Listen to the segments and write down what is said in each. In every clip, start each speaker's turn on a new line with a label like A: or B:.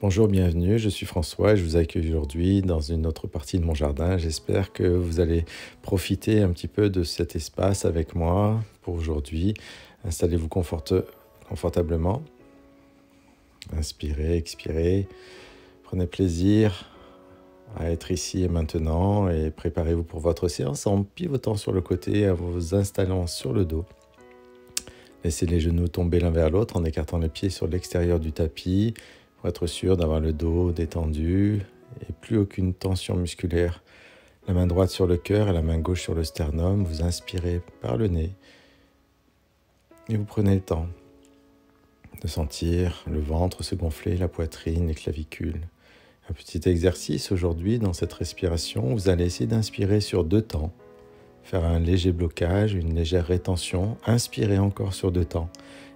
A: Bonjour, bienvenue, je suis François et je vous accueille aujourd'hui dans une autre partie de mon jardin. J'espère que vous allez profiter un petit peu de cet espace avec moi pour aujourd'hui. Installez-vous confortablement. Inspirez, expirez. Prenez plaisir à être ici et maintenant et préparez-vous pour votre séance en pivotant sur le côté, en vous installant sur le dos. Laissez les genoux tomber l'un vers l'autre en écartant les pieds sur l'extérieur du tapis pour être sûr d'avoir le dos détendu et plus aucune tension musculaire. La main droite sur le cœur et la main gauche sur le sternum. Vous inspirez par le nez et vous prenez le temps de sentir le ventre se gonfler, la poitrine, les clavicules. Un petit exercice aujourd'hui dans cette respiration. Vous allez essayer d'inspirer sur 2 temps. Faire un léger blocage, une légère rétention. Inspirez encore sur 2 temps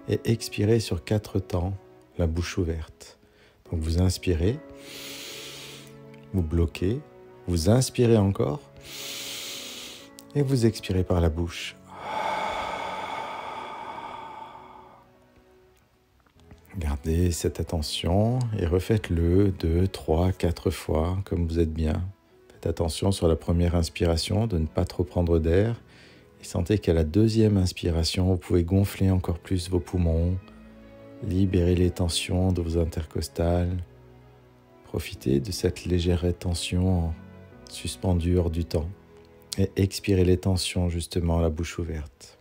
A: et expirez sur 4 temps, la bouche ouverte. Donc vous inspirez, vous bloquez, vous inspirez encore et vous expirez par la bouche. Gardez cette attention et refaites-le 2, 3, 4 fois comme vous êtes bien. Faites attention sur la première inspiration de ne pas trop prendre d'air et sentez qu'à la deuxième inspiration, vous pouvez gonfler encore plus vos poumons, libérer les tensions de vos intercostales. Profitez de cette légère rétention suspendue hors du temps et expirez les tensions justement à la bouche ouverte.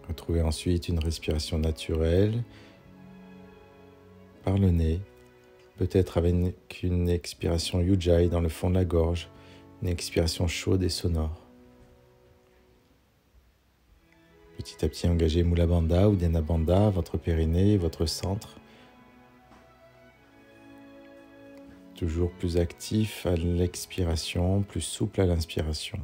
A: Retrouvez ensuite une respiration naturelle par le nez, peut-être avec une expiration Ujjayi dans le fond de la gorge, une expiration chaude et sonore. Petit à petit, engagez Mula Bandha ou Dena Bandha, votre périnée, votre centre. Toujours plus actif à l'expiration, plus souple à l'inspiration.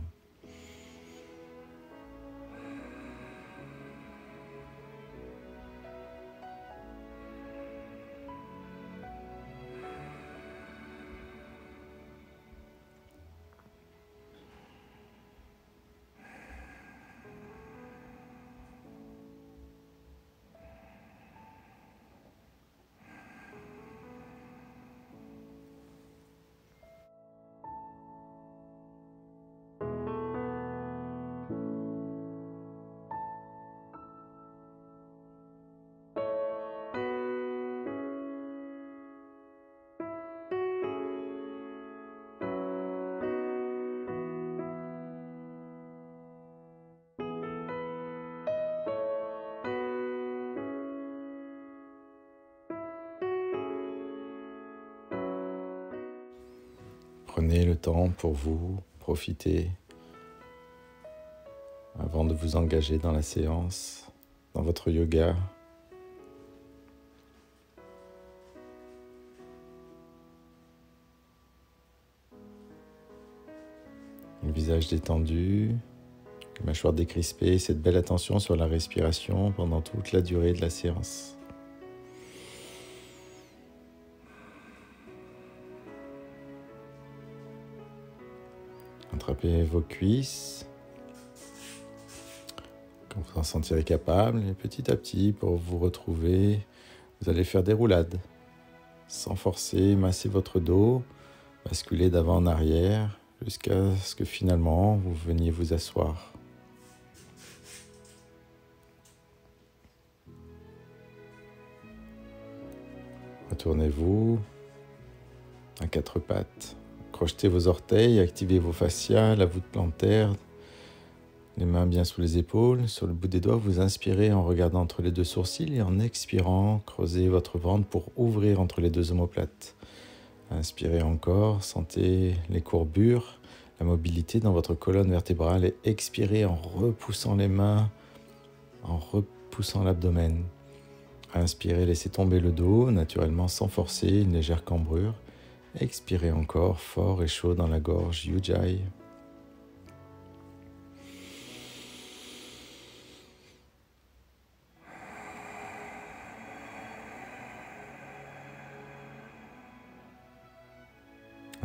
A: Prenez le temps pour vous, profitez avant de vous engager dans la séance, dans votre yoga. Le visage détendu, la mâchoire décrispée, cette belle attention sur la respiration pendant toute la durée de la séance. Attrapez vos cuisses, quand vous en sentirez capable, et petit à petit, pour vous retrouver, vous allez faire des roulades. Sans forcer, massez votre dos, basculez d'avant en arrière, jusqu'à ce que finalement vous veniez vous asseoir. Retournez-vous à 4 pattes. Crochetez vos orteils, activez vos fascias, la voûte plantaire, les mains bien sous les épaules. Sur le bout des doigts, vous inspirez en regardant entre les 2 sourcils et en expirant, creusez votre ventre pour ouvrir entre les 2 omoplates. Inspirez encore, sentez les courbures, la mobilité dans votre colonne vertébrale et expirez en repoussant les mains, en repoussant l'abdomen. Inspirez, laissez tomber le dos, naturellement sans forcer, une légère cambrure. Expirez encore, fort et chaud dans la gorge, Ujjayi.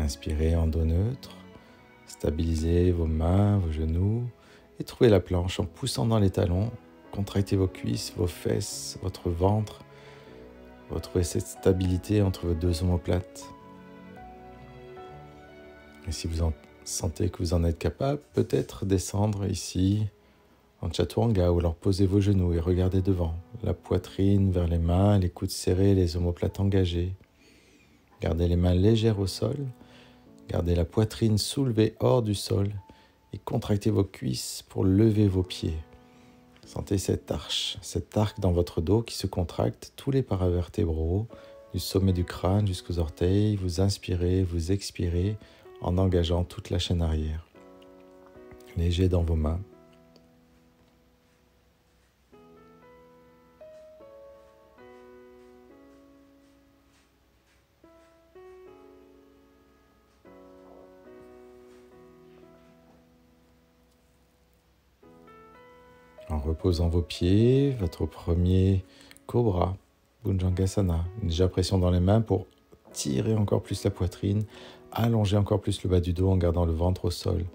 A: Inspirez en dos neutre. Stabilisez vos mains, vos genoux et trouvez la planche en poussant dans les talons. Contractez vos cuisses, vos fesses, votre ventre. Retrouvez cette stabilité entre vos deux omoplates. Et si vous sentez que vous en êtes capable, peut-être descendre ici en chaturanga ou alors posez vos genoux et regardez devant. La poitrine vers les mains, les coudes serrés, les omoplates engagées. Gardez les mains légères au sol. Gardez la poitrine soulevée hors du sol et contractez vos cuisses pour lever vos pieds. Sentez cette arche, cet arc dans votre dos qui se contracte, tous les paravertébraux, du sommet du crâne jusqu'aux orteils. Vous inspirez, vous expirez en engageant toute la chaîne arrière. Léger dans vos mains. En reposant vos pieds, votre premier cobra, Bhujangasana. Déjà pression dans les mains pour tirer encore plus la poitrine, allonger encore plus le bas du dos en gardant le ventre au sol.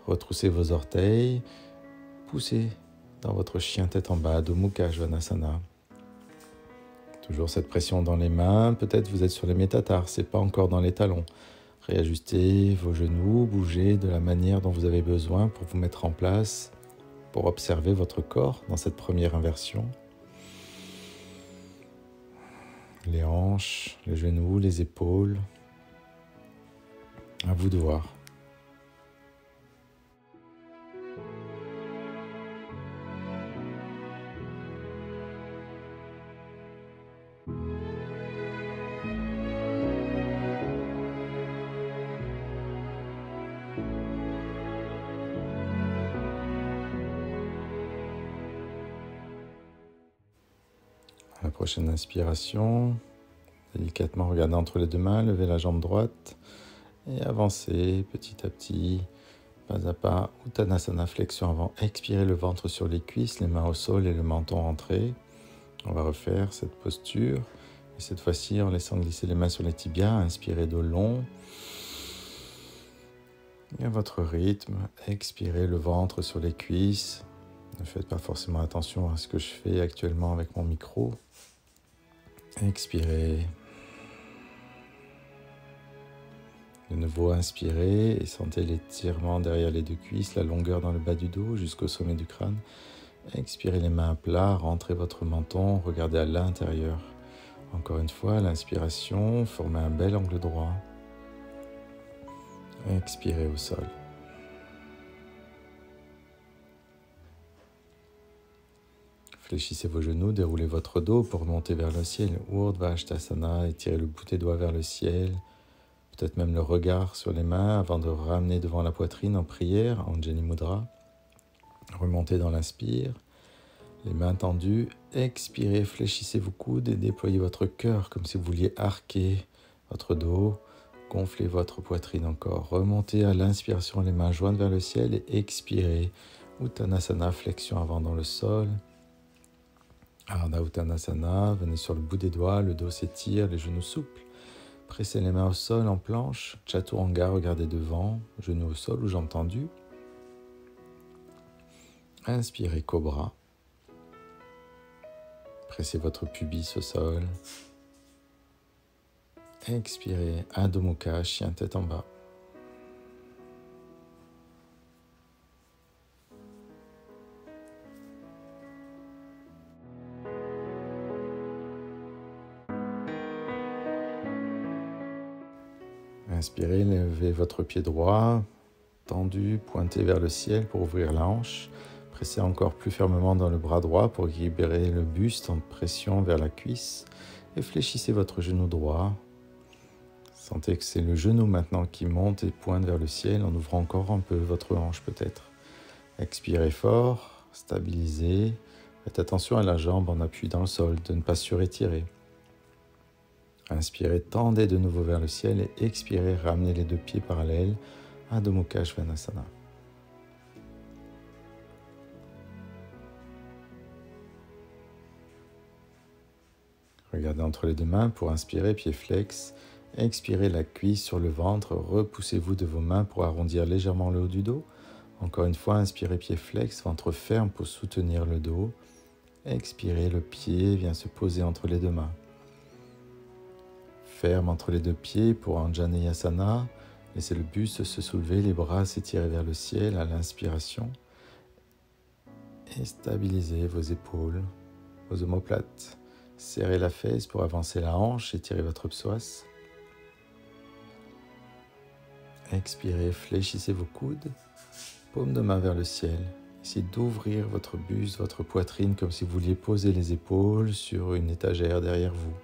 A: Retroussez vos orteils, poussez dans votre chien tête en bas, Adho Mukha Svanasana. Toujours cette pression dans les mains, peut-être vous êtes sur les métatarses et pas encore dans les talons. Réajustez vos genoux, bougez de la manière dont vous avez besoin pour vous mettre en place, pour observer votre corps dans cette première inversion. Les hanches, les genoux, les épaules. À vous de voir. À la prochaine inspiration, délicatement regardez entre les deux mains, levez la jambe droite et avancez petit à petit, pas à pas, Uttanasana, flexion avant. Expirez le ventre sur les cuisses, les mains au sol et le menton rentré. On va refaire cette posture, et cette fois-ci en laissant glisser les mains sur les tibias, inspirez dos long. Et à votre rythme, expirez le ventre sur les cuisses. Ne faites pas forcément attention à ce que je fais actuellement avec mon micro. Expirez. De nouveau, inspirez et sentez l'étirement derrière les deux cuisses, la longueur dans le bas du dos jusqu'au sommet du crâne. Expirez les mains à plat, rentrez votre menton, regardez à l'intérieur. Encore une fois, l'inspiration, formez un bel angle droit. Expirez au sol. Fléchissez vos genoux, déroulez votre dos pour monter vers le ciel. Urdhva Hastasana, étirez le bout des doigts vers le ciel. Peut-être même le regard sur les mains avant de ramener devant la poitrine en prière, Anjali Mudra. Remontez dans l'inspire, les mains tendues. Expirez, fléchissez vos coudes et déployez votre cœur comme si vous vouliez arquer votre dos. Gonflez votre poitrine encore. Remontez à l'inspiration, les mains jointes vers le ciel et expirez. Uttanasana, flexion avant dans le sol. Ardha Uttanasana, venez sur le bout des doigts, le dos s'étire, les genoux souples. Pressez les mains au sol en planche. Chaturanga, regardez devant, genoux au sol ou jambes tendues. Inspirez Cobra. Pressez votre pubis au sol. Expirez Adho Mukha, chien tête en bas. Inspirez, levez votre pied droit, tendu, pointé vers le ciel pour ouvrir la hanche. Pressez encore plus fermement dans le bras droit pour libérer le buste en pression vers la cuisse. Et fléchissez votre genou droit. Sentez que c'est le genou maintenant qui monte et pointe vers le ciel en ouvrant encore un peu votre hanche peut-être. Expirez fort, stabilisez. Faites attention à la jambe en appui dans le sol, de ne pas surétirer. Inspirez, tendez de nouveau vers le ciel et expirez, ramenez les deux pieds parallèles, Adho Mukha Svanasana. Regardez entre les deux mains pour inspirer, pied flex, Expirez la cuisse sur le ventre, repoussez-vous de vos mains pour arrondir légèrement le haut du dos. Encore une fois, inspirez pied flex, ventre ferme pour soutenir le dos. Expirez, le pied vient se poser entre les deux mains. Ferme entre les deux pieds pour Anjaneyasana. Laissez le buste se soulever, les bras s'étirer vers le ciel à l'inspiration. Et stabilisez vos épaules, vos omoplates. Serrez la fesse pour avancer la hanche, étirez votre psoas. Expirez, fléchissez vos coudes, paume de main vers le ciel. Essayez d'ouvrir votre buste, votre poitrine, comme si vous vouliez poser les épaules sur une étagère derrière vous.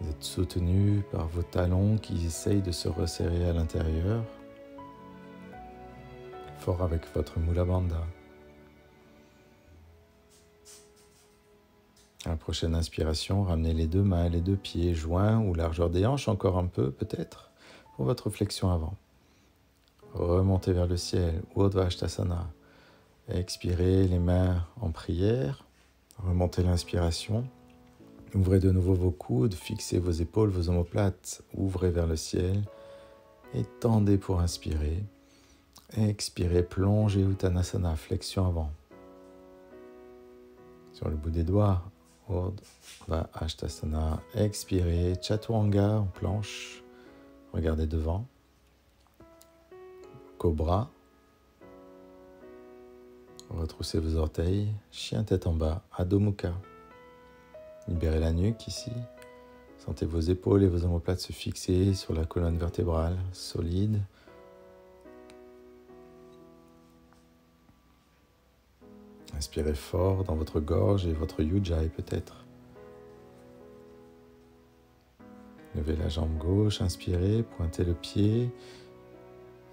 A: Vous êtes soutenu par vos talons qui essayent de se resserrer à l'intérieur, fort avec votre Mula Bandha. À la prochaine inspiration, ramenez les deux mains et les deux pieds joints ou largeur des hanches, encore un peu peut-être, pour votre flexion avant. Remontez vers le ciel, Urdhva Hastasana. Expirez les mains en prière, remontez l'inspiration. Ouvrez de nouveau vos coudes, fixez vos épaules, vos omoplates, ouvrez vers le ciel et tendez pour inspirer. Expirez, plongez Uttanasana, flexion avant. Sur le bout des doigts, Urdhva Hastasana. Expirez, Chaturanga en planche, regardez devant. Cobra. Retroussez vos orteils, chien tête en bas, Adho Mukha. Libérez la nuque ici. Sentez vos épaules et vos omoplates se fixer sur la colonne vertébrale, solide. Inspirez fort dans votre gorge et votre Ujjayi peut-être. Levez la jambe gauche, inspirez, pointez le pied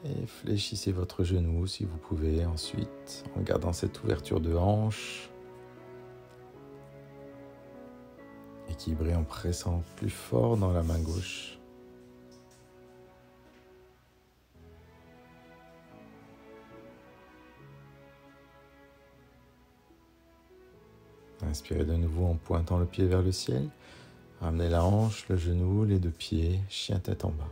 A: et fléchissez votre genou si vous pouvez ensuite en gardant cette ouverture de hanche. Équilibrez en pressant plus fort dans la main gauche. Inspirez de nouveau en pointant le pied vers le ciel. Ramenez la hanche, le genou, les deux pieds, chien tête en bas.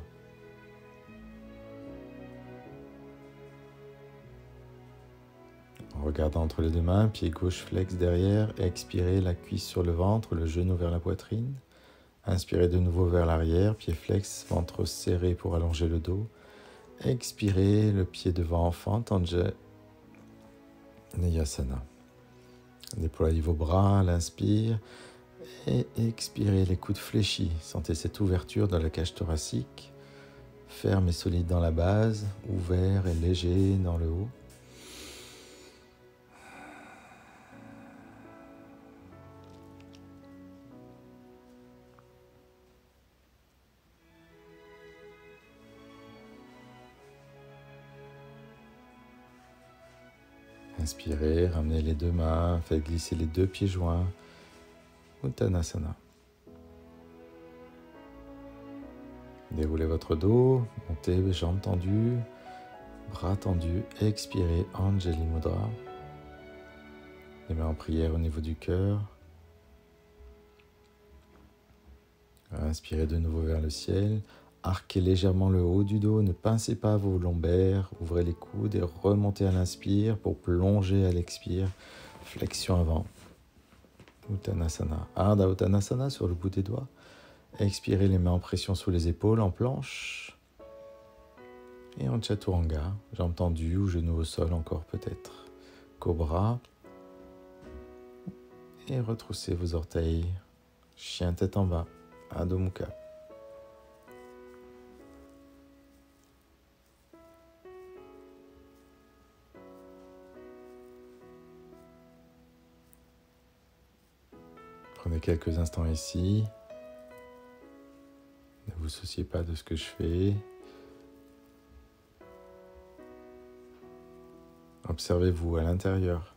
A: En regardant entre les deux mains, pied gauche flex derrière, expirez la cuisse sur le ventre, le genou vers la poitrine. Inspirez de nouveau vers l'arrière, pied flex, ventre serré pour allonger le dos. Expirez, le pied devant enfant, Anjaneyasana. Déployez vos bras à l'inspire et expirez les coudes fléchis. Sentez cette ouverture dans la cage thoracique, ferme et solide dans la base, ouvert et léger dans le haut. Inspirez, ramenez les deux mains, faites glisser les deux pieds joints. Uttanasana. Déroulez votre dos, montez, jambes tendues, bras tendus. Expirez, Anjali Mudra. Les mains en prière au niveau du cœur. Inspirez de nouveau vers le ciel. Arquez légèrement le haut du dos, ne pincez pas vos lombaires, ouvrez les coudes et remontez à l'inspire pour plonger à l'expire. Flexion avant. Uttanasana. Ardha Uttanasana sur le bout des doigts. Expirez les mains en pression sous les épaules en planche. Et en Chaturanga, jambes tendues ou genoux au sol encore peut-être. Cobra. Et retroussez vos orteils. Chien tête en bas. Adho Mukha. Prenez quelques instants ici. Ne vous souciez pas de ce que je fais. Observez-vous à l'intérieur.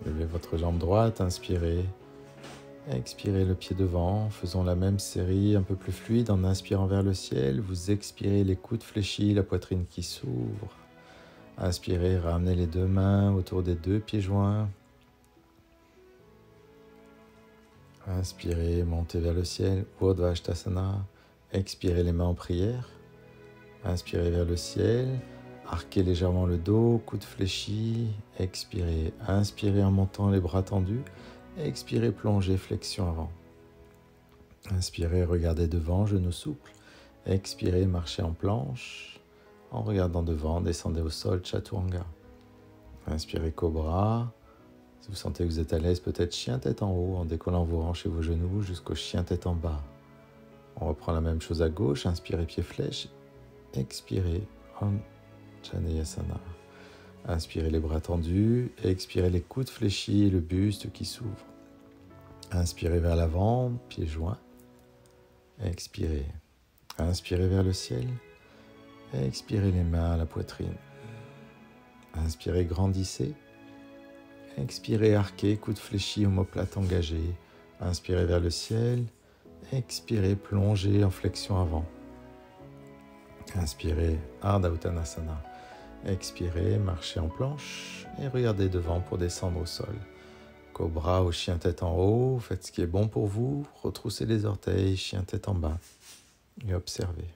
A: Levez votre jambe droite, inspirez. Expirez le pied devant, faisons la même série un peu plus fluide en inspirant vers le ciel. Vous expirez les coudes fléchis, la poitrine qui s'ouvre. Inspirez, ramenez les deux mains autour des deux pieds joints. Inspirez, montez vers le ciel, Urdhva Hastasana. Expirez les mains en prière. Inspirez vers le ciel, arquez légèrement le dos, coude fléchi. Expirez, inspirez en montant les bras tendus. Expirez, plongez, flexion avant. Inspirez, regardez devant, genoux souples. Expirez, marchez en planche. En regardant devant, descendez au sol, Chaturanga. Inspirez, Cobra. Si vous sentez que vous êtes à l'aise, peut-être chien tête en haut, en décollant vos hanches et vos genoux jusqu'au chien tête en bas. On reprend la même chose à gauche. Inspirez, pied flèche. Expirez, Anjaneyasana. Inspirez les bras tendus. Expirez les coudes fléchis et le buste qui s'ouvre. Inspirez vers l'avant, pieds joints. Expirez. Inspirez vers le ciel. Expirez les mains à la poitrine. Inspirez, grandissez. Expirez, arquez, coude fléchi, omoplate engagé. Inspirez vers le ciel. Expirez, plongez en flexion avant. Inspirez, Ardha Uttanasana. Expirez, marchez en planche et regardez devant pour descendre au sol. Cobra ou chien tête en haut, faites ce qui est bon pour vous. Retroussez les orteils, chien tête en bas et observez.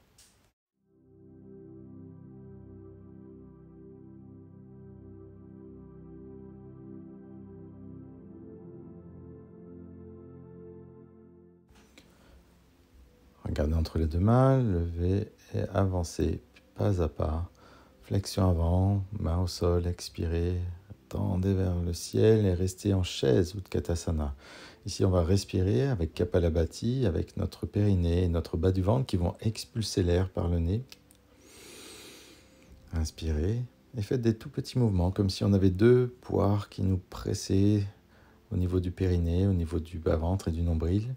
A: Regardez entre les deux mains, levez et avancez pas à pas. Flexion avant, main au sol, expirez, tendez vers le ciel et restez en chaise Utkatasana. Ici, on va respirer avec Kapalabhati, avec notre périnée et notre bas du ventre qui vont expulser l'air par le nez. Inspirez et faites des tout petits mouvements comme si on avait deux poires qui nous pressaient au niveau du périnée, au niveau du bas-ventre et du nombril.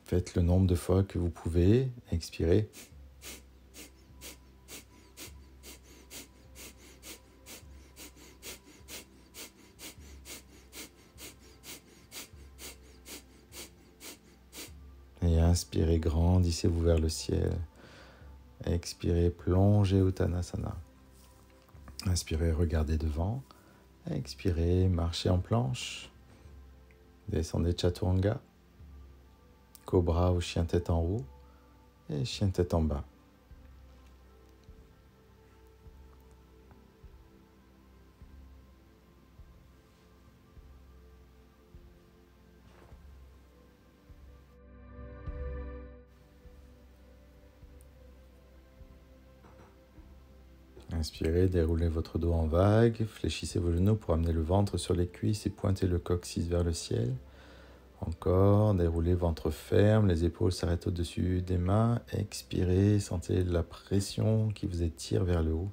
A: Faites le nombre de fois que vous pouvez. Expirez. Et inspirez, grandissez-vous vers le ciel. Expirez, plongez Uttanasana. Inspirez, regardez devant. Expirez, marchez en planche. Descendez Chaturanga. Cobra ou chien tête en haut et chien tête en bas. Inspirez, déroulez votre dos en vague, fléchissez vos genoux pour amener le ventre sur les cuisses et pointez le coccyx vers le ciel. Encore, déroulez ventre ferme, les épaules s'arrêtent au-dessus des mains. Expirez, sentez la pression qui vous étire vers le haut.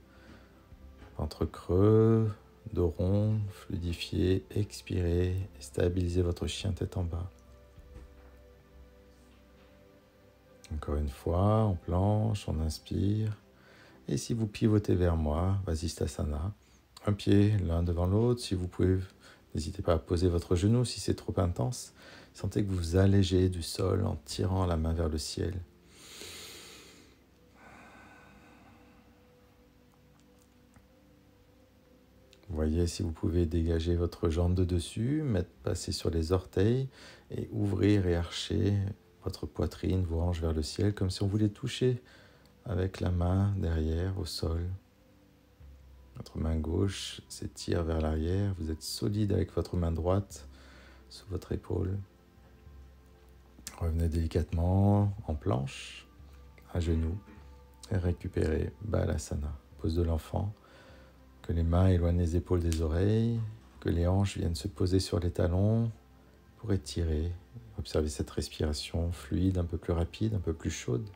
A: Ventre creux, dos rond, fluidifié. Expirez, stabilisez votre chien tête en bas. Encore une fois, on planche, on inspire. Et si vous pivotez vers moi, Vasisthasana, un pied l'un devant l'autre. Si vous pouvez, n'hésitez pas à poser votre genou si c'est trop intense. Sentez que vous vous allégez du sol en tirant la main vers le ciel. Voyez si vous pouvez dégager votre jambe de dessus, passer sur les orteils et ouvrir et archer votre poitrine, vos hanches vers le ciel, comme si on voulait toucher avec la main derrière au sol. Votre main gauche s'étire vers l'arrière. Vous êtes solide avec votre main droite sous votre épaule. Revenez délicatement en planche, à genoux, et récupérez Balasana, pose de l'enfant. Que les mains éloignent les épaules des oreilles, que les hanches viennent se poser sur les talons pour étirer. Observez cette respiration fluide, un peu plus rapide, un peu plus chaude.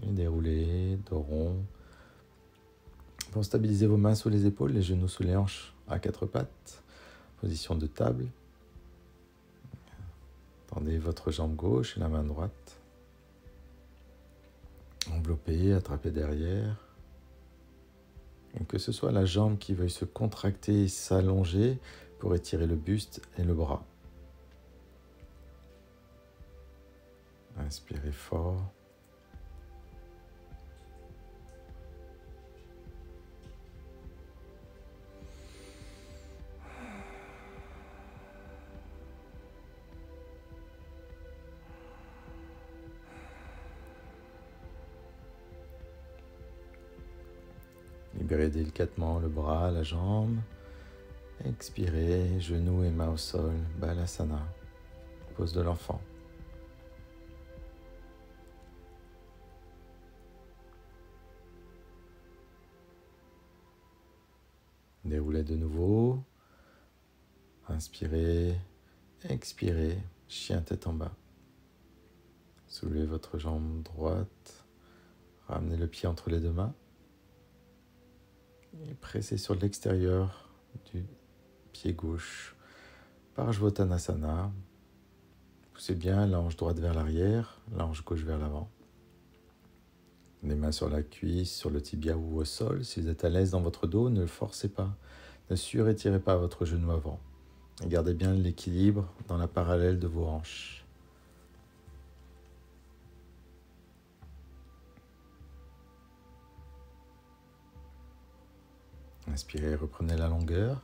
A: Et déroulez, dos rond. Pour stabiliser vos mains sous les épaules, les genoux sous les hanches à quatre pattes. Position de table. Tendez votre jambe gauche et la main droite. Enveloppez, attrapez derrière. Et que ce soit la jambe qui veuille se contracter et s'allonger pour étirer le buste et le bras. Inspirez fort. Libérez délicatement le bras, la jambe. Expirez, genoux et mains au sol, Balasana, pose de l'enfant. Déroulez de nouveau. Inspirez, expirez, chien tête en bas. Soulevez votre jambe droite, ramenez le pied entre les deux mains et pressez sur l'extérieur du pied gauche. Parshvottanasana. Poussez bien l'hanche droite vers l'arrière, l'hanche gauche vers l'avant. Les mains sur la cuisse, sur le tibia ou au sol. Si vous êtes à l'aise dans votre dos, ne le forcez pas. Ne surétirez pas votre genou avant. Et gardez bien l'équilibre dans la parallèle de vos hanches. Inspirez, reprenez la longueur.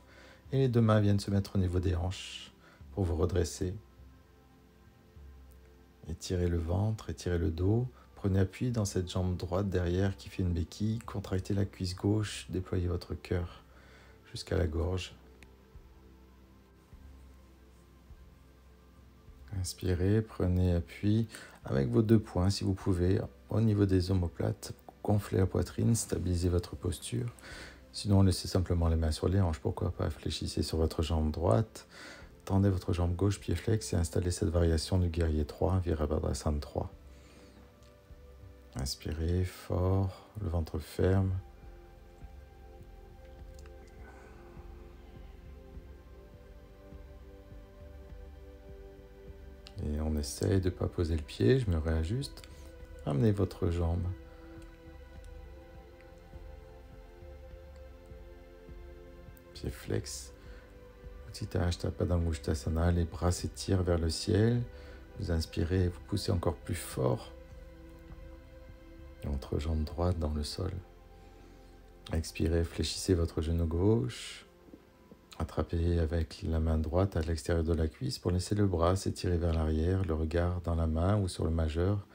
A: Et les deux mains viennent se mettre au niveau des hanches pour vous redresser. Étirez le ventre, étirez le dos. Prenez appui dans cette jambe droite derrière qui fait une béquille. Contractez la cuisse gauche, déployez votre cœur jusqu'à la gorge. Inspirez, prenez appui avec vos deux poings si vous pouvez au niveau des omoplates. Gonflez la poitrine, stabilisez votre posture. Sinon, laissez simplement les mains sur les hanches, pourquoi pas. Fléchissez sur votre jambe droite, tendez votre jambe gauche, pied flex et installez cette variation du guerrier 3, Virabhadrasana 3. Inspirez fort, le ventre ferme. Et on essaye de ne pas poser le pied, je me réajuste. Amenez votre jambe. Pied flex. Utthita Hashtha Padangusthasana, les bras s'étirent vers le ciel. Vous inspirez, vous poussez encore plus fort. Votre jambe droite dans le sol. Expirez, fléchissez votre genou gauche. Attrapez avec la main droite à l'extérieur de la cuisse pour laisser le bras s'étirer vers l'arrière, le regard dans la main ou sur le majeur.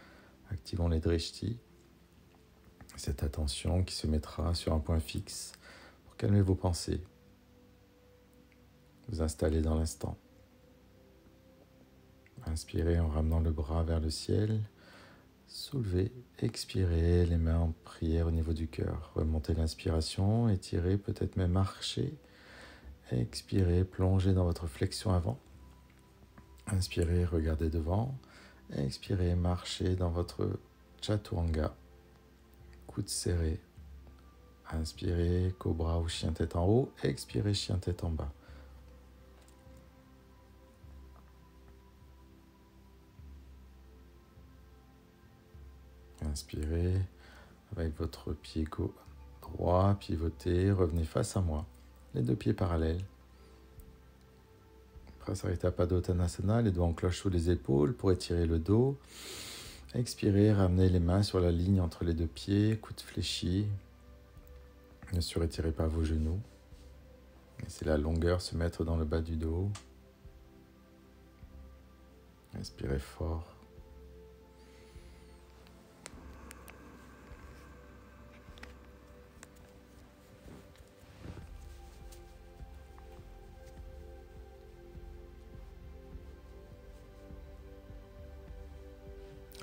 A: Activons les drishti. Cette attention qui se mettra sur un point fixe pour calmer vos pensées. Vous installez dans l'instant. Inspirez en ramenant le bras vers le ciel. Soulevez, expirez, les mains en prière au niveau du cœur. Remontez l'inspiration, étirez, peut-être même marchez. Expirez, plongez dans votre flexion avant. Inspirez, regardez devant. Expirez, marchez dans votre chaturanga. Coude serré. Inspirez, cobra ou chien tête en haut. Expirez, chien tête en bas. Inspirez, avec votre pied droit, pivotez, revenez face à moi, les deux pieds parallèles. Prasarita Padottanasana, les doigts en cloche sous les épaules pour étirer le dos. Expirez, ramenez les mains sur la ligne entre les deux pieds, coude fléchi. Ne surétirez pas vos genoux. Laissez la longueur se mettre dans le bas du dos. Inspirez fort.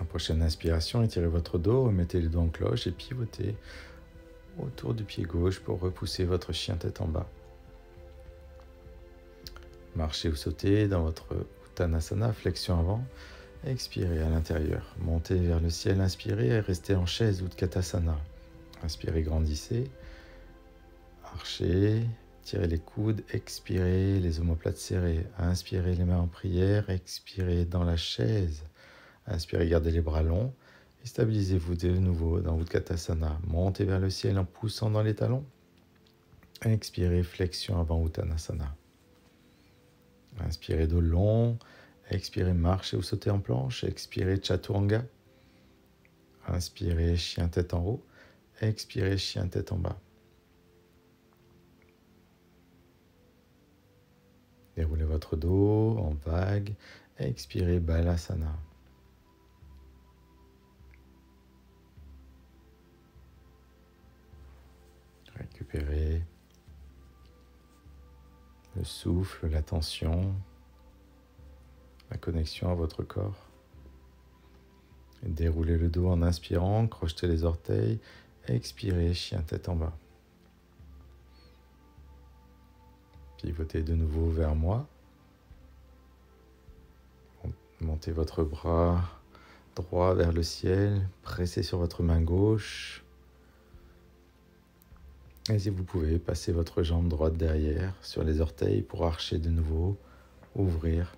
A: En prochaine inspiration, étirez votre dos, remettez les doigts en cloche et pivotez autour du pied gauche pour repousser votre chien tête en bas. Marchez ou sautez dans votre Uttanasana, flexion avant. Expirez à l'intérieur. Montez vers le ciel, inspirez et restez en chaise Utkatasana. Inspirez, grandissez. Archez, tirez les coudes, expirez, les omoplates serrées. Inspirez les mains en prière, expirez dans la chaise. Inspirez, gardez les bras longs et stabilisez-vous de nouveau dans Utkatasana. Montez vers le ciel en poussant dans les talons. Expirez, flexion avant Uttanasana. Inspirez dos long. Expirez, marchez ou sautez en planche. Expirez, chaturanga. Inspirez, chien tête en haut. Expirez, chien tête en bas. Déroulez votre dos en vague. Expirez, Balasana. Récupérez le souffle, la tension, la connexion à votre corps. Et déroulez le dos en inspirant, crochetez les orteils, expirez, chien tête en bas. Pivotez de nouveau vers moi. Montez votre bras droit vers le ciel, pressez sur votre main gauche. Et si vous pouvez, passez votre jambe droite derrière sur les orteils pour archer de nouveau, ouvrir.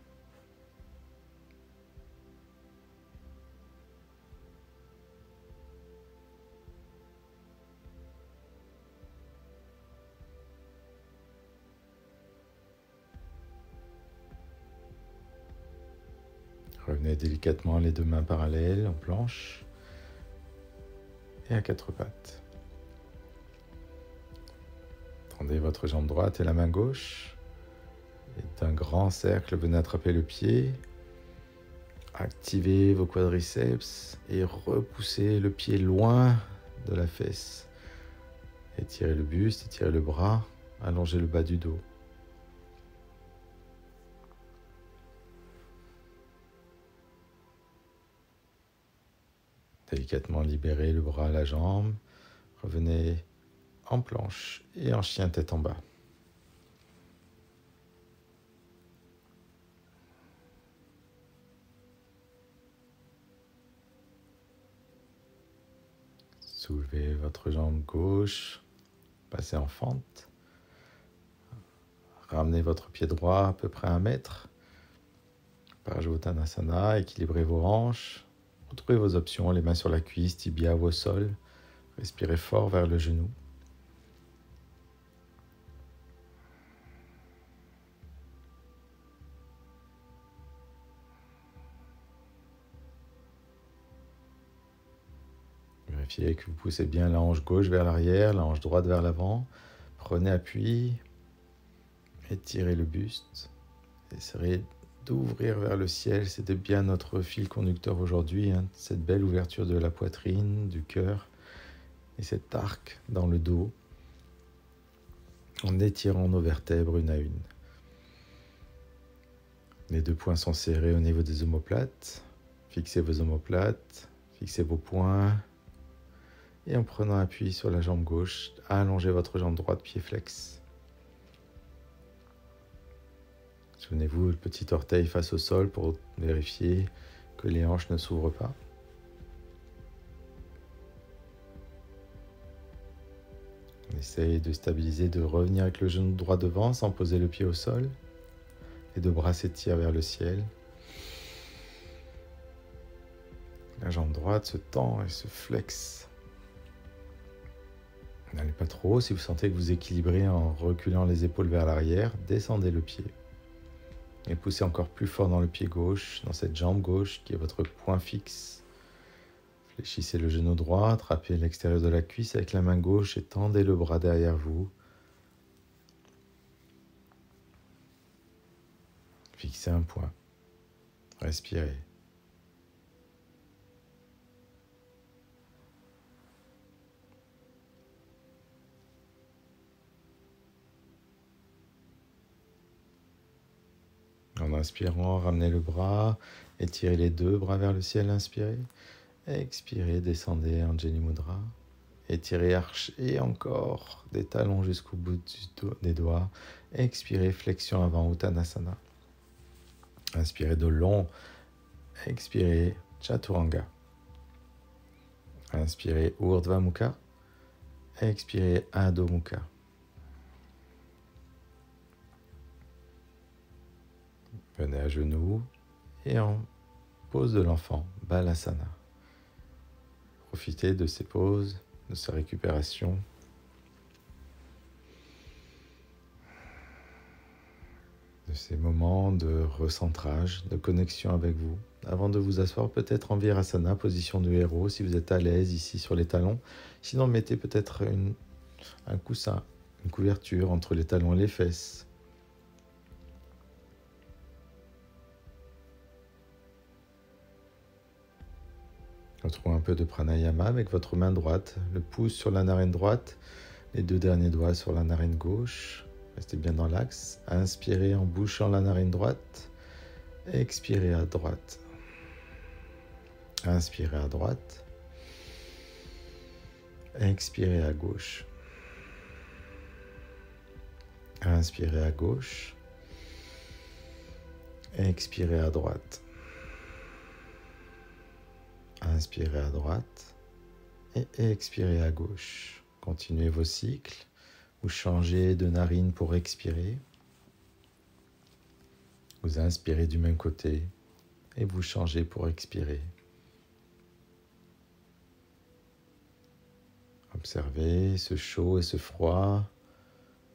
A: Revenez délicatement les deux mains parallèles en planche et à quatre pattes. Tendez votre jambe droite et la main gauche. Et d'un grand cercle, venez attraper le pied. Activez vos quadriceps et repoussez le pied loin de la fesse. Étirez le buste, étirez le bras, allongez le bas du dos. Délicatement libérez le bras, la jambe. Revenez en planche et en chien tête en bas. Soulevez votre jambe gauche, passez en fente. Ramenez votre pied droit à peu près 1 mètre. Parajottanasana, équilibrez vos hanches. Retrouvez vos options, les mains sur la cuisse, tibia au sol. Respirez fort vers le genou. Vérifiez que vous poussez bien la hanche gauche vers l'arrière, la hanche droite vers l'avant. Prenez appui, étirez le buste. Essayez d'ouvrir vers le ciel, c'était bien notre fil conducteur aujourd'hui, cette belle ouverture de la poitrine, du cœur et cet arc dans le dos en étirant nos vertèbres une à une. Les deux poings sont serrés au niveau des omoplates. Fixez vos omoplates, fixez vos poings et en prenant appui sur la jambe gauche, allongez votre jambe droite, pied flex. Souvenez-vous, le petit orteil face au sol pour vérifier que les hanches ne s'ouvrent pas. On essaye de stabiliser, de revenir avec le genou droit devant sans poser le pied au sol. Les deux bras s'étirent vers le ciel. La jambe droite se tend et se flexe. N'allez pas trop. Si vous sentez que vous équilibrez en reculant les épaules vers l'arrière, descendez le pied. Et poussez encore plus fort dans le pied gauche, dans cette jambe gauche qui est votre point fixe. Fléchissez le genou droit, attrapez l'extérieur de la cuisse avec la main gauche et tendez le bras derrière vous. Fixez un point. Respirez. En inspirant, ramenez le bras, étirez les deux bras vers le ciel, inspirez. Expirez, descendez, Anjali Mudra. Étirez, arche et encore des talons jusqu'au bout des doigts. Expirez, flexion avant, Uttanasana. Inspirez de long. Expirez, Chaturanga. Inspirez, Urdhva Mukha. Expirez, Adho Mukha. Venez à genoux et en pose de l'enfant, Balasana. Profitez de ces pauses, de sa récupération. De ces moments de recentrage, de connexion avec vous. Avant de vous asseoir, peut-être en Virasana, position de héros, si vous êtes à l'aise ici sur les talons. Sinon, mettez peut-être un coussin, une couverture entre les talons et les fesses. Retrouvez un peu de pranayama avec votre main droite, le pouce sur la narine droite. Les 2 derniers doigts sur la narine gauche. Restez bien dans l'axe. Inspirez en bouchant la narine droite. Expirez à droite. Inspirez à droite. Expirez à gauche. Inspirez à gauche. Expirez à droite. Inspirez à droite et expirez à gauche. Continuez vos cycles. Vous changez de narine pour expirer. Vous inspirez du même côté et vous changez pour expirer. Observez ce chaud et ce froid,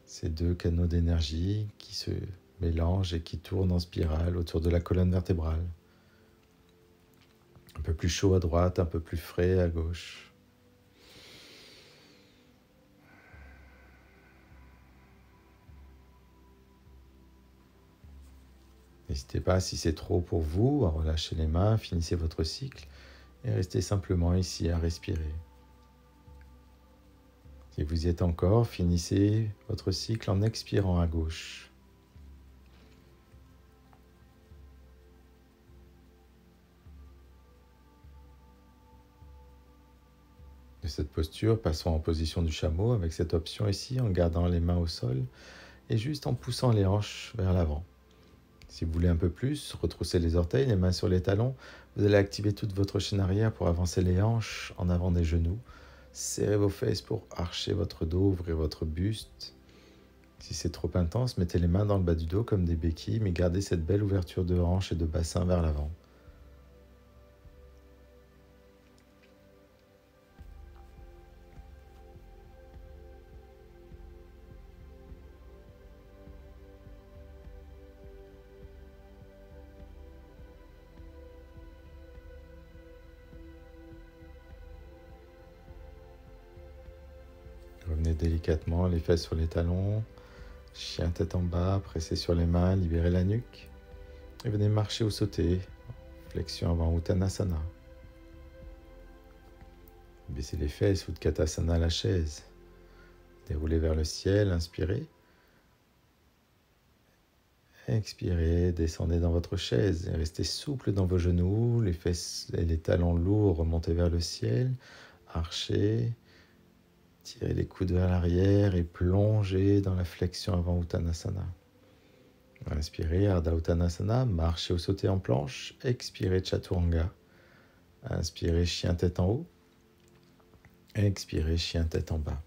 A: ces 2 canaux d'énergie qui se mélangent et qui tournent en spirale autour de la colonne vertébrale. Un peu plus chaud à droite, un peu plus frais à gauche. N'hésitez pas, si c'est trop pour vous, à relâcher les mains, finissez votre cycle et restez simplement ici à respirer. Si vous y êtes encore, finissez votre cycle en expirant à gauche. De cette posture, passons en position du chameau avec cette option ici en gardant les mains au sol et juste en poussant les hanches vers l'avant. Si vous voulez un peu plus, retroussez les orteils, les mains sur les talons. Vous allez activer toute votre chaîne arrière pour avancer les hanches en avant des genoux. Serrez vos fesses pour archer votre dos, ouvrir votre buste. Si c'est trop intense, mettez les mains dans le bas du dos comme des béquilles, mais gardez cette belle ouverture de hanches et de bassin vers l'avant. Revenez délicatement, les fesses sur les talons, chien tête en bas, pressez sur les mains, libérez la nuque. Et venez marcher ou sauter, flexion avant Uttanasana. Baissez les fesses, Utkatasana, la chaise. Déroulez vers le ciel, inspirez. Expirez, descendez dans votre chaise et restez souple dans vos genoux, les fesses et les talons lourds, remontez vers le ciel, archez. Tirez les coudes vers l'arrière et plongez dans la flexion avant Uttanasana. Inspirez, Ardha Uttanasana, marchez ou sautez en planche. Expirez, Chaturanga. Inspirez, chien tête en haut. Expirez, chien tête en bas.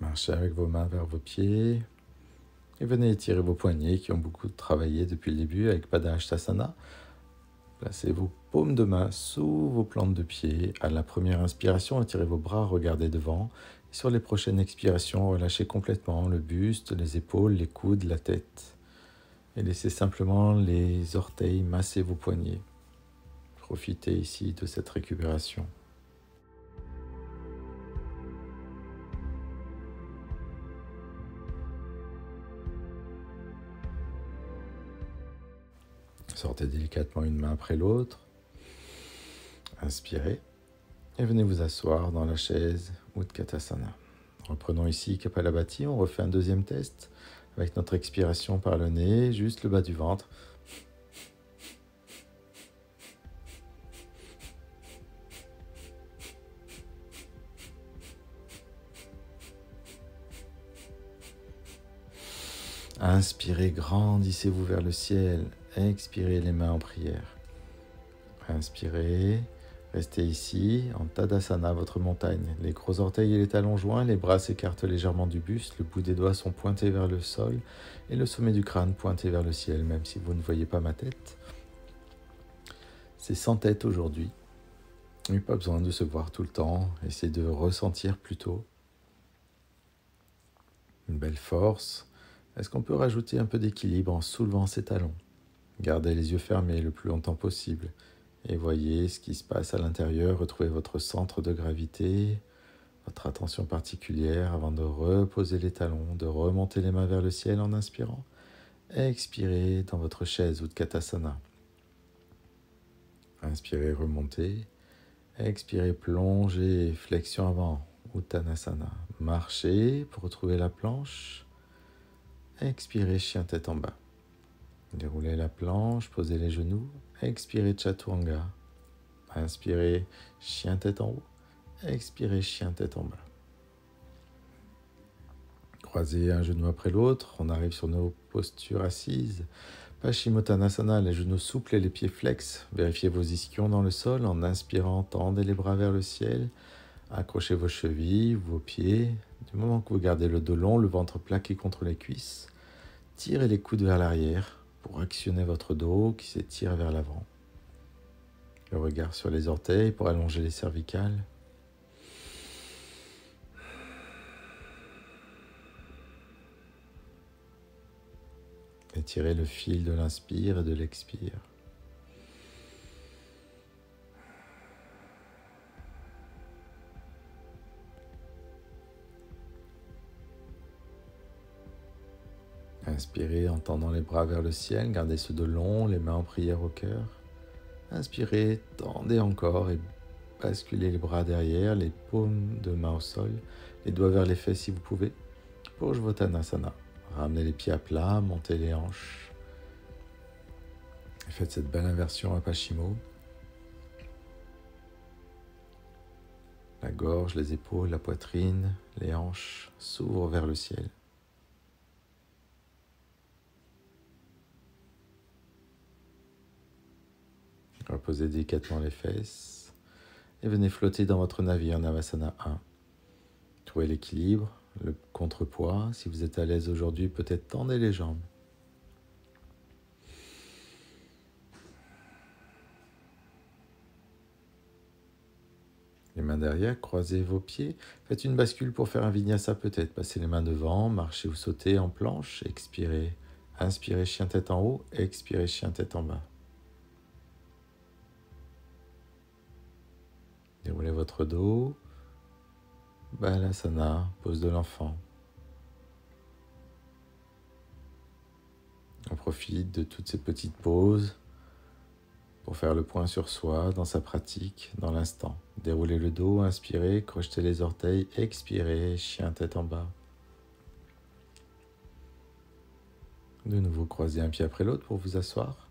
A: Marchez avec vos mains vers vos pieds. Et venez étirer vos poignets qui ont beaucoup travaillé depuis le début avec Padahastasana. Placez vos paumes de main sous vos plantes de pied. À la première inspiration, étirez vos bras, regardez devant. Et sur les prochaines expirations, relâchez complètement le buste, les épaules, les coudes, la tête. Et laissez simplement les orteils masser vos poignets. Profitez ici de cette récupération. Sortez délicatement une main après l'autre. Inspirez. Et venez vous asseoir dans la chaise Utkatasana. Reprenons ici Kapalabhati. On refait un deuxième test avec notre expiration par le nez, juste le bas du ventre. Inspirez, grandissez-vous vers le ciel. Expirez les mains en prière. Inspirez, restez ici en Tadasana, votre montagne. Les gros orteils et les talons joints, les bras s'écartent légèrement du buste, le bout des doigts sont pointés vers le sol et le sommet du crâne pointé vers le ciel, même si vous ne voyez pas ma tête. C'est sans tête aujourd'hui. Il n'y a pas besoin de se voir tout le temps, essayez de ressentir plutôt une belle force. Est-ce qu'on peut rajouter un peu d'équilibre en soulevant ses talons? Gardez les yeux fermés le plus longtemps possible et voyez ce qui se passe à l'intérieur. Retrouvez votre centre de gravité, votre attention particulière avant de reposer les talons, de remonter les mains vers le ciel en inspirant. Expirez dans votre chaise Utkatasana. Inspirez, remontez. Expirez, plongez, flexion avant, Uttanasana. Marchez pour retrouver la planche. Expirez, chien tête en bas. Déroulez la planche, posez les genoux. Expirez, Chaturanga. Inspirez, chien tête en haut. Expirez, chien tête en bas. Croisez un genou après l'autre. On arrive sur nos postures assises. Paschimottanasana, les genoux souples et les pieds flex. Vérifiez vos ischions dans le sol. En inspirant, tendez les bras vers le ciel. Accrochez vos chevilles, vos pieds. Du moment que vous gardez le dos long, le ventre plaqué contre les cuisses, tirez les coudes vers l'arrière pour actionner votre dos qui s'étire vers l'avant. Le regard sur les orteils pour allonger les cervicales. Étirez le fil de l'inspire et de l'expire. Inspirez en tendant les bras vers le ciel, gardez ce dos long, les mains en prière au cœur. Inspirez, tendez encore et basculez les bras derrière, les paumes de main au sol, les doigts vers les fesses si vous pouvez. Purusvottanasana. Ramenez les pieds à plat, montez les hanches. Et faites cette belle inversion à Paschimo. La gorge, les épaules, la poitrine, les hanches s'ouvrent vers le ciel. Reposez délicatement les fesses et venez flotter dans votre navire Navasana 1. Trouvez l'équilibre, le contrepoids. Si vous êtes à l'aise aujourd'hui, peut-être tendez les jambes. Les mains derrière, croisez vos pieds. Faites une bascule pour faire un vinyasa peut-être. Passez les mains devant, marchez ou sautez en planche. Expirez. Inspirez, chien tête en haut. Expirez, chien tête en bas. Déroulez votre dos. Balasana, pose de l'enfant. On profite de toutes ces petites pauses pour faire le point sur soi, dans sa pratique, dans l'instant. Déroulez le dos, inspirez, crochetez les orteils, expirez, chien tête en bas. De nouveau, croisez un pied après l'autre pour vous asseoir.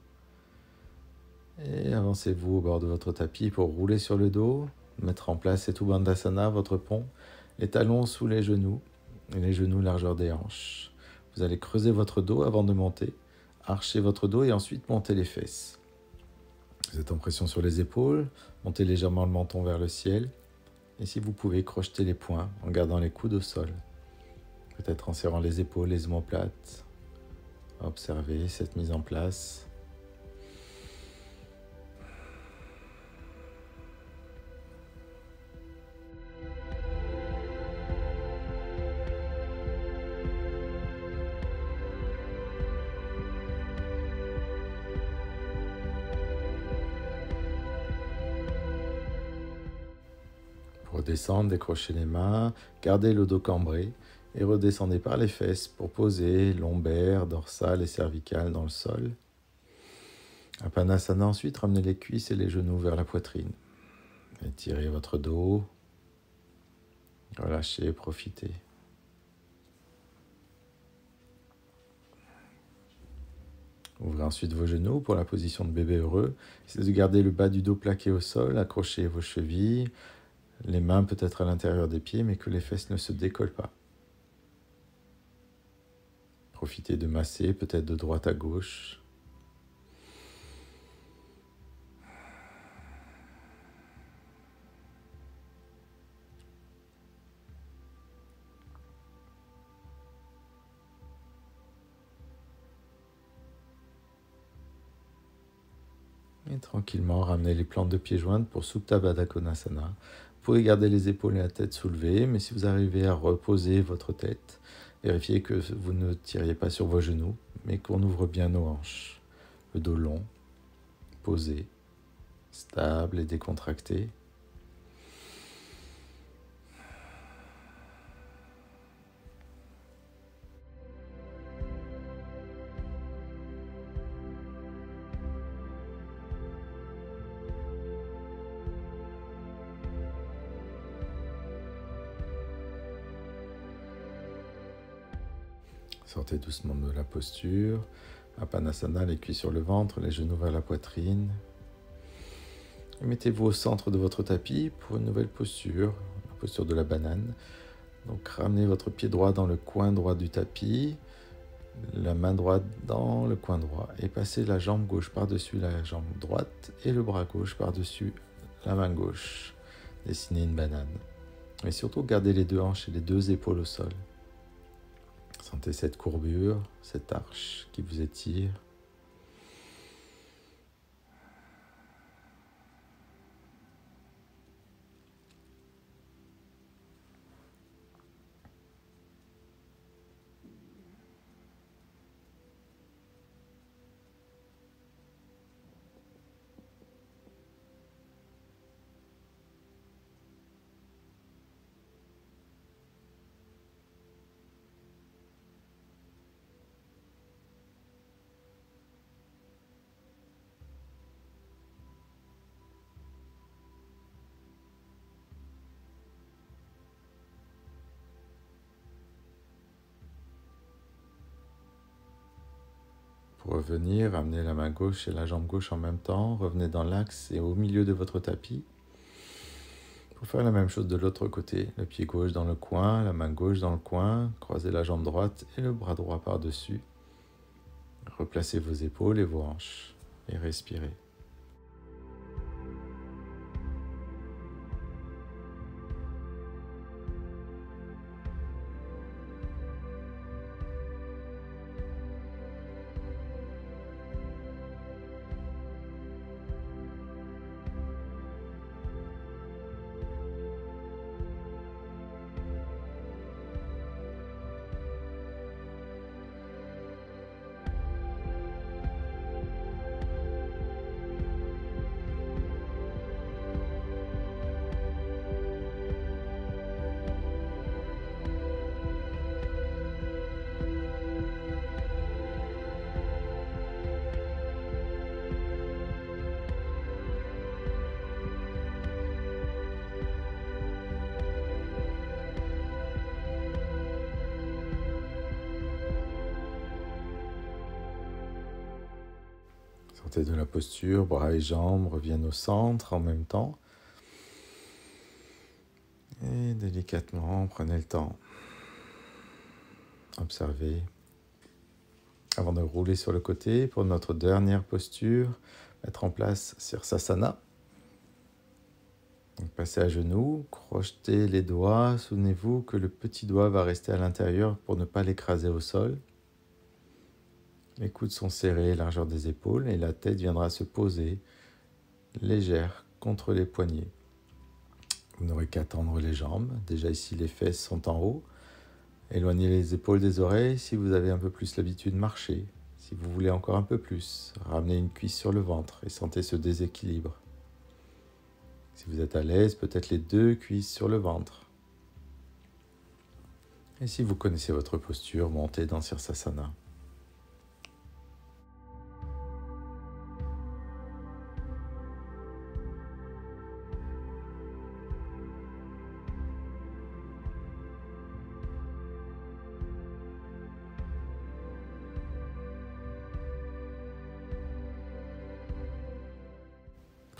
A: Et avancez-vous au bord de votre tapis pour rouler sur le dos, mettre en place Setu Bandhasana, votre pont, les talons sous les genoux, et les genoux largeur des hanches. Vous allez creuser votre dos avant de monter, archer votre dos et ensuite monter les fesses. Vous êtes en pression sur les épaules, montez légèrement le menton vers le ciel. Et si vous pouvez, crochetez les poings en gardant les coudes au sol. Peut-être en serrant les épaules, les omoplates. Observez cette mise en place. Redescendre, décrochez les mains, gardez le dos cambré et redescendez par les fesses pour poser lombaire, dorsale et cervicale dans le sol. Apanasana ensuite, ramenez les cuisses et les genoux vers la poitrine. Étirez votre dos, relâchez, profitez. Ouvrez ensuite vos genoux pour la position de bébé heureux. Essayez de garder le bas du dos plaqué au sol, accrochez vos chevilles, les mains peut-être à l'intérieur des pieds, mais que les fesses ne se décollent pas. Profitez de masser, peut-être de droite à gauche. Et tranquillement, ramenez les plantes de pieds jointes pour Supta Baddha Konasana. Vous pouvez garder les épaules et la tête soulevées, mais si vous arrivez à reposer votre tête, vérifiez que vous ne tiriez pas sur vos genoux, mais qu'on ouvre bien nos hanches. Le dos long, posé, stable et décontracté. Sortez doucement de la posture. Apanasana, les cuisses sur le ventre, les genoux vers la poitrine. Et mettez-vous au centre de votre tapis pour une nouvelle posture, la posture de la banane. Donc ramenez votre pied droit dans le coin droit du tapis, la main droite dans le coin droit et passez la jambe gauche par-dessus la jambe droite et le bras gauche par-dessus la main gauche. Dessinez une banane. Et surtout gardez les deux hanches et les deux épaules au sol. Sentez cette courbure, cette arche qui vous étire. Pour revenir, amenez la main gauche et la jambe gauche en même temps. Revenez dans l'axe et au milieu de votre tapis. Pour faire la même chose de l'autre côté. Le pied gauche dans le coin, la main gauche dans le coin. Croisez la jambe droite et le bras droit par-dessus. Replacez vos épaules et vos hanches. Et respirez. Sortez de la posture, bras et jambes reviennent au centre en même temps. Et délicatement, prenez le temps. Observez. Avant de rouler sur le côté, pour notre dernière posture, mettre en place Sirsasana. Donc, passez à genoux, crochetez les doigts. Souvenez-vous que le petit doigt va rester à l'intérieur pour ne pas l'écraser au sol. Les coudes sont serrés, largeur des épaules, et la tête viendra se poser légère contre les poignets. Vous n'aurez qu'à tendre les jambes. Déjà ici, les fesses sont en haut. Éloignez les épaules des oreilles si vous avez un peu plus l'habitude de marcher. Si vous voulez encore un peu plus, ramenez une cuisse sur le ventre et sentez ce déséquilibre. Si vous êtes à l'aise, peut-être les deux cuisses sur le ventre. Et si vous connaissez votre posture, montez dans Sirsasana.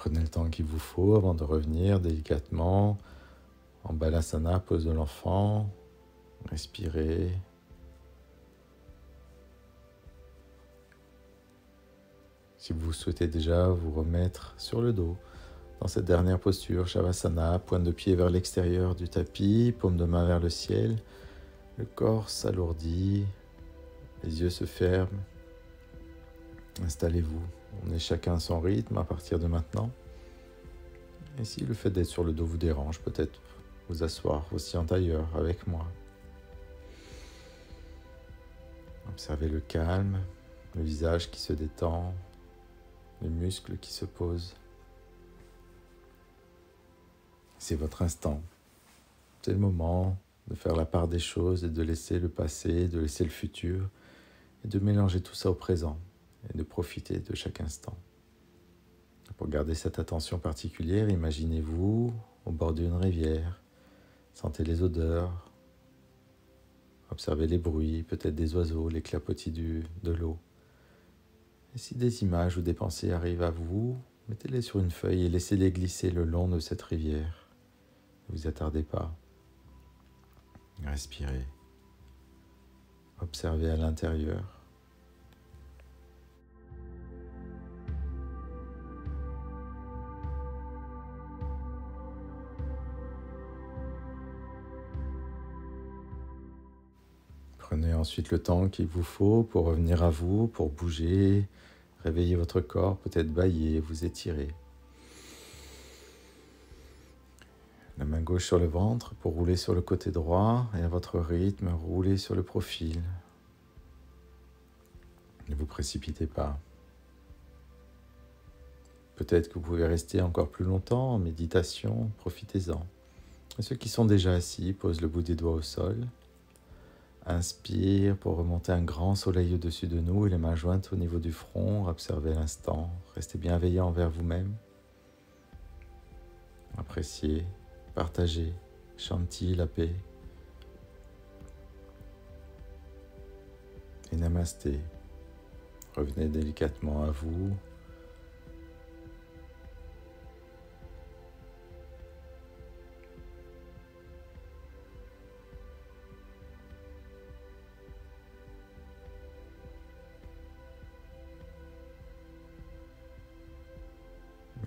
A: Prenez le temps qu'il vous faut avant de revenir délicatement en Balasana, pose de l'enfant. Respirez. Si vous souhaitez déjà vous remettre sur le dos, dans cette dernière posture, Shavasana, pointe de pied vers l'extérieur du tapis, paume de main vers le ciel, le corps s'alourdit, les yeux se ferment. Installez-vous. On est chacun à son rythme à partir de maintenant. Et si le fait d'être sur le dos vous dérange, peut-être vous asseoir aussi en tailleur avec moi. Observez le calme, le visage qui se détend, les muscles qui se posent. C'est votre instant. C'est le moment de faire la part des choses et de laisser le passé, de laisser le futur et de mélanger tout ça au présent et de profiter de chaque instant. Pour garder cette attention particulière, imaginez-vous au bord d'une rivière, sentez les odeurs, Observez les bruits, peut-être des oiseaux, les clapotis de l'eau. Et si des images ou des pensées arrivent à vous, mettez-les sur une feuille et laissez-les glisser le long de cette rivière. Ne vous attardez pas. Respirez. Observez à l'intérieur. Prenez ensuite le temps qu'il vous faut pour revenir à vous, pour bouger, réveiller votre corps, peut-être bâiller, vous étirer. La main gauche sur le ventre pour rouler sur le côté droit et à votre rythme, rouler sur le profil. Ne vous précipitez pas. Peut-être que vous pouvez rester encore plus longtemps en méditation, profitez-en. Et ceux qui sont déjà assis posent le bout des doigts au sol. Inspire pour remonter un grand soleil au-dessus de nous et les mains jointes au niveau du front. Observez l'instant. Restez bienveillant envers vous-même. Appréciez, partagez, Shanti, la paix. Et Namasté. Revenez délicatement à vous.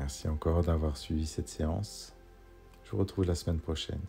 A: Merci encore d'avoir suivi cette séance. Je vous retrouve la semaine prochaine.